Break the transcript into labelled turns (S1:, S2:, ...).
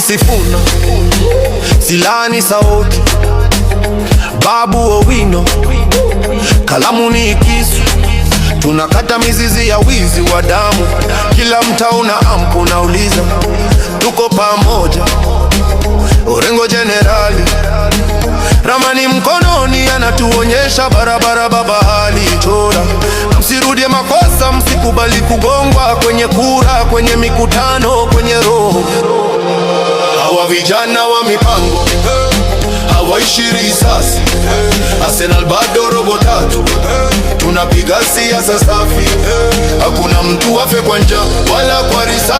S1: Edwin Sifuna, Silani sauti, Babu Owino, kalamu ni kisu, tunakata mizizi ya wizi wa damu. Kila mtaa una ampu, nauliza tuko pamoja. Orengo Jenerali, ramani mkononi, anatuonyesha barabara baba alichora. Msirudie makosa, msikubali kugongwa kwenye kura, kwenye mikutano, kwenye roho. Hawa vijana wa mipango hawaishi risasi. Arsenal bado robo tatu, tunapiga siasa safi. Hakuna mtu afe kwa njaa wala kwa risasi.